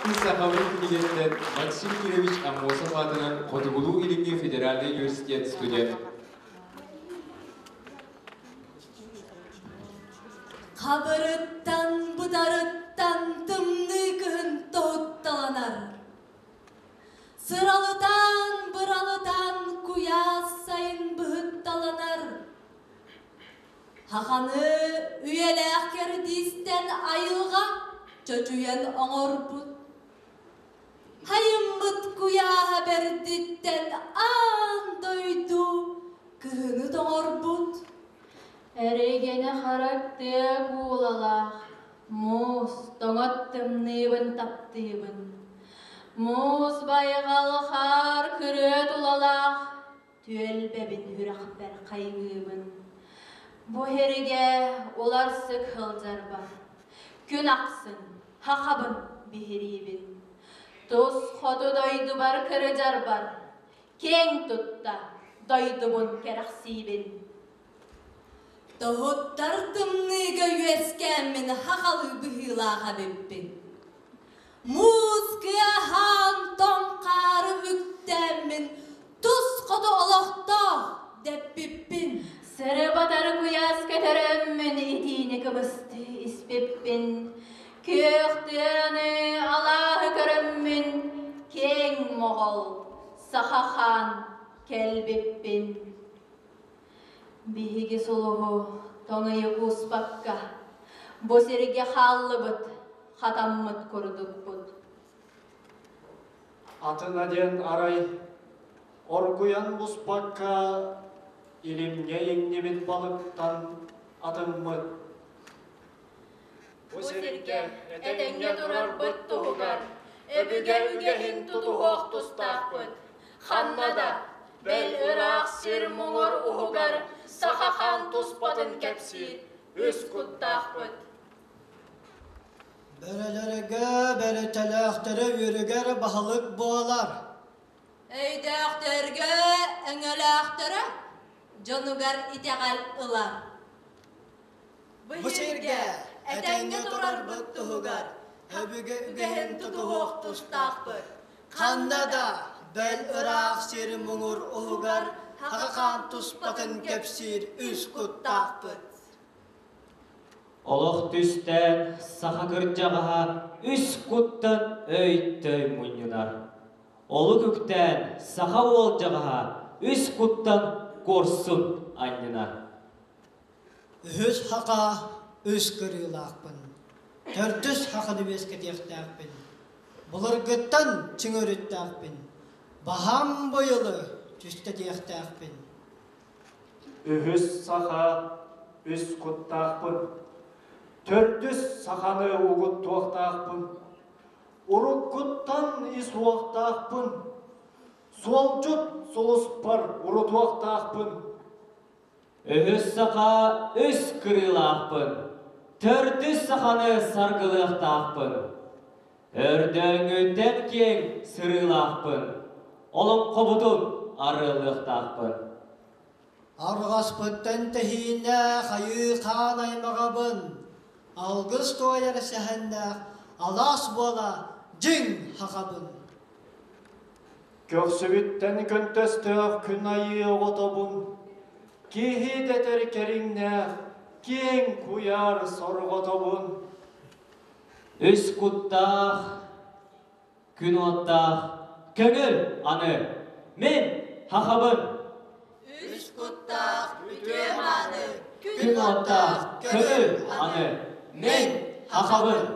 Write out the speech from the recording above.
Сахабын билеттен Максим Кирович Амосов атынан Котугулу илинги Федеральный университет студент. Қабырыттан, бұдарыттан тымнығын тоғытталанар. Сыралыдан, бұралыдан куя сайын бұғытталанар. Хақаны үйелі әкердістен айылға чөчуен оңыр бұд. Хайыммыт куя хабердіттен андойду күхіні тоңыр бұд. Әрегені қаракты қуылалақ, мұз тоңаттымныбын таптыбын. Мұз байғалқар күрет ұлалақ, түелбебін хүрәқ бәр қайғыбын. Бұ херге олар sık хылжар бар. Күн ақсын, хақабын бейрейбін. Тұз ходы дойды бар кіріжар бар. Кең тұтта дойды бұн керақсейбін. Тоғыттар тымныға үйескенмен хақалы бұғылаға беппін. Мұз кияхан тоңқары бүктенмен тұз қоды олықта деп беппін. Сыры батары күйас көтеріммін етейіні кібісті іспеппін. Көқтіріні Аллахы көріммін, кең моғол, сақақан келбеппін. Биһиги солуһу тоңыйы кууспакка, босерге халлыбыт, хатаммыт көрдүкпүт. Атына ден арай, оргуян буспакка, илимге еңнебет балыктан атыммыт. Босерге этеңге турар быт туһугар, эбүге үгехин тутуһуох тустаахпыт. Ханнада бел ыраах сир муңур уһугар, сахахан туспатын кепсир, үс куттаахпыт. Бәрелерге, бәретеләқтері үрігер бағылық болар. Өйдәқтерге, өңеләқтері, жонугар итеғал ұлар. Бұсерге, әтәңге тұрар бұт тұғығар, өбіге үгехін тұтуғық тұстақпыр. Қандада бәл ұрақ сері мұңыр ұғығар, хаққан тұспатын кепсир үс құттақпыр. Олық түстен сақа кірджағаға үс құттан өйтті мұнынар. Олы күктен сақа олжағаға үс құттан көрсін айнынар. Үс хақа үс кірілақпын. Төртіс хақыны бескетектәқпін. Бұлырғыттан чыңырыттақпын. Бағам бойылы түстетектәқпін. Үхіс сақа үс құттақпын. Төртіс сақаны ұғыт туақтақпын. Ұрық құттан ис уақтақпын. Сол жұт солыс бар ұры туақтақпын. Үхіс сақа үс кірілақпын. Төртіс сақаны сарғылықтақпын. Өрдөңі тәпкен сырылақпын. Олым қобытын арылықтақпын. Арғаспыттан тәхейіне қайы қан аймағабын. Алғыз тойар сәхәнді алас бола жың хақабын. Көксібіттен көнтөстіғ күн айы оғытобын. Кейі дәтер керіңне кең куяр сорғытобын. Үс құттақ, күн оттақ, көңіл аны, мен хақабын. Үш құттақ, үтем аны, Күн оттақ, көңіл аны, мен хақабын.